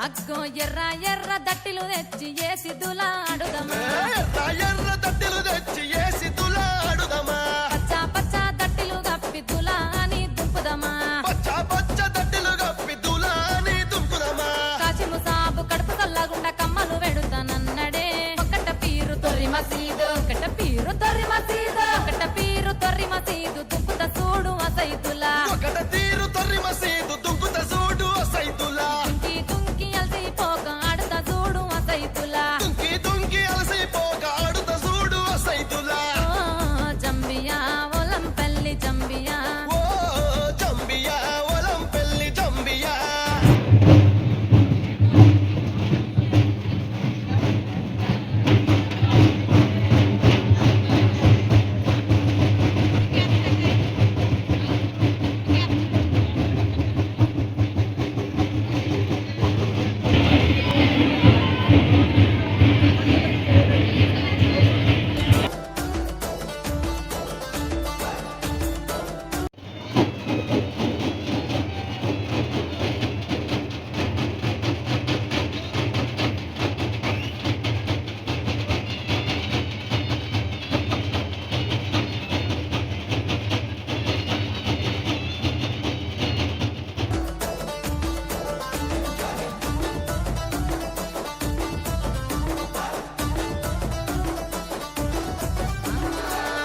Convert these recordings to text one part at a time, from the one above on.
అగ్గో ఎర్ర ఎర్ర దట్టిలు తెచ్చి ఏసి దులాడుదమా, ఎర్ర దట్టిలు తెచ్చి ఏసి దులాడుదమా, పచ్చ పచ్చ దట్టిలు గప్పి దులాని దుంపుదమా, పచ్చ పచ్చ దట్టిలు గప్పి దులాని దుంపుదమా, కాచిము సాబు కడుపు చల్లగుండ కమ్మలు వెడుతానన్నడే, ఒకట పీరు తొర్రి మసీదు, ఒకట పీరు తొర్రి మసీదు, ఒకట పీరు తొర్రి మసీదు దుంపుత చూడు అసైతులా, ఒకట తీరు తొర్రి మసీదు దుంకుత చూడు అసైతులా, తుంకి తుంకి అలసిపోక ఆడుత చూడు అసైతులా, దుంకి దుంకి అలసిపోక ఆడుత చూడు అసైతులా, ఓ జంబియా ఒలంపల్లి జంబియా, ఓ జంబియా ఒలంపల్లి జంబియా.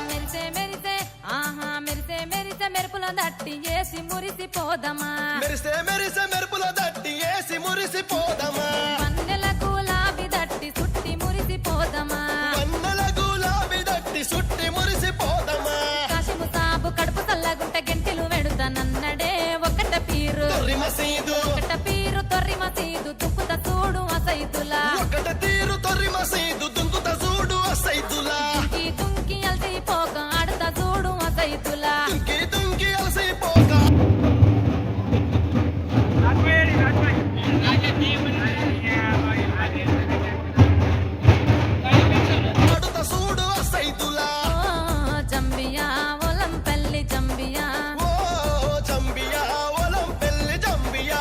మెరిసే మెరిసే ఆహా మెరిసే మెరిసే మెరుపుల దట్టి ఏసి మురిసిపోదమా, మెరిసే మెరిసే మెరుపుల దట్టి ఏసి మురిసిపోదమా, వన్నెల గులాబీ దట్టి సుట్టి మురిసిపోదమా, వన్నెల గులాబీ దట్టి సుట్టి మురిసిపోదమా, కాశిము సాబు కడుపు చల్లగుంట గెంటిలు వెడుతానన్నడే, ఒకట పీరు తొర్రి మసీదు, ఒకట పీరు తొర్రి మసీదు దుక్కుత చూడు అసైతులా, ఒకట తీరు తొర్రి మసీదు దుంకుత చూడు అసైతులా, తుంకి తుంకి అలసిపోక ఆడుత చూడు అసైతులా, దుంకి దుంకి అలసిపోక ఆడుత చూడు అసైతులా, ఓ జంబియా ఒలంపల్లి జంబియా, ఓ జంబియా ఒలంపల్లి జంబియా.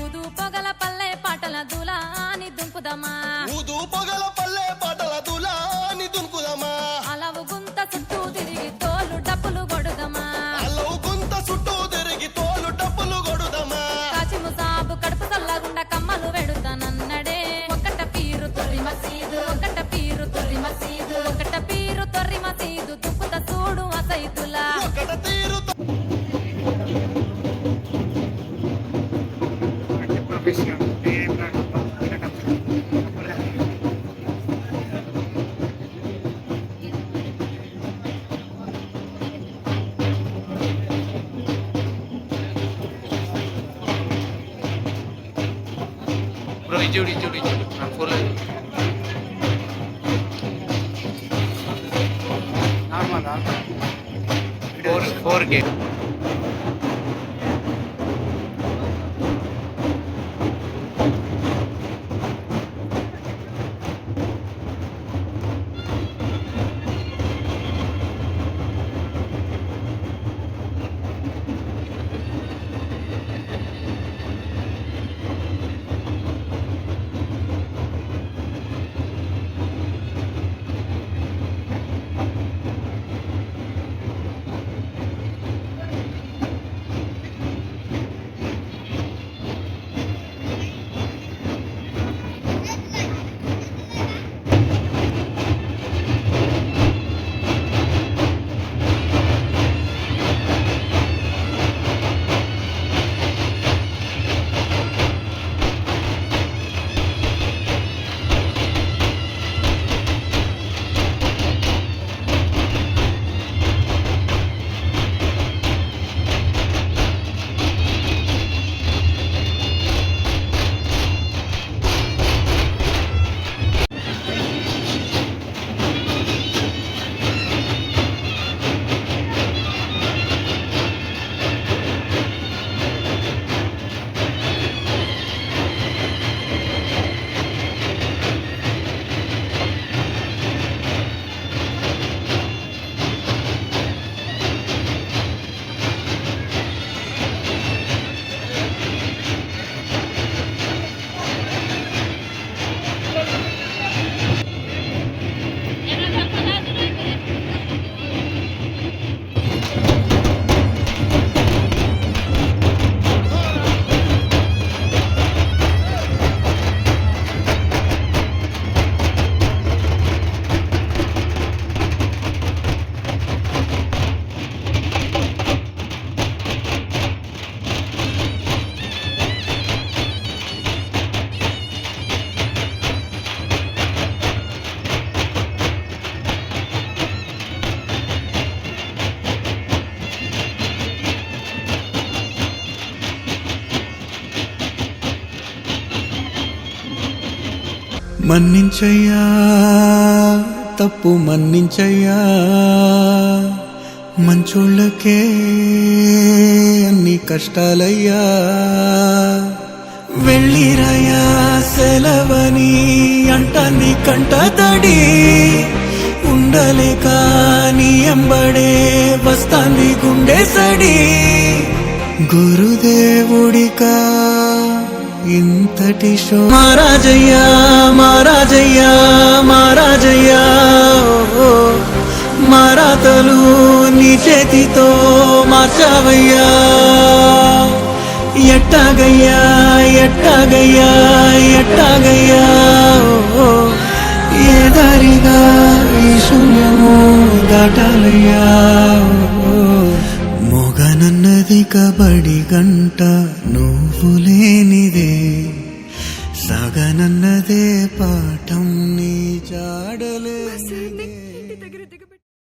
ఊదు పొగల పల్లె పాటల దులాని దుంపుదమా, ఊదు పొగల పల్లె పాటల దులాని దున్కుదమా, అలవు గుంత చుట్టూ తిరిగి తోలు డప్పులు కొడుదమా, అల్లవు గుంత చుట్టూ తిరిగి తోలు డప్పులు కొడుదమా, కాచిము సాబు కడుపు చల్లగుండ కమ్మలు వెడుతానన్నడే, ఒకట పీరు తొర్రి మసీదు, ఒకట పీరు తొర్రి మసీదు, ఒకట పీరు తొర్రి మసీదు దుప్పుత చూడు అసైతులా, ఒకట తీరు Bro, hijau. Full aja. Normal. 4K. మన్నించయ్యా తప్పు మన్నించయ్యా మంచోళ్ళకే అన్ని కష్టాలయ్యా వెళ్ళిరయ్యా సెలవని అంటాంది కంట తడి ఉండలేక నీ ఎంబడే వస్తాంది గుండె సడి గురుదేవుడికా ఇంతటి షో మహారాజయ్యా మహారాజయ్యా మహారాజయ్యా ఓ మారాతలు నీ చేతితో మార్చావయ్యా ఎట్టాగయ్యా ఎట్టాగయ్యా ఎట్టాగయ్యా ఓ ఏ దారిగా ఈ శూన్యము దాటాలయ్యా మొగనన్నది కబడి గంట నువ్వు లేనిదే సగనన్నదే పాఠం నీ జాడలే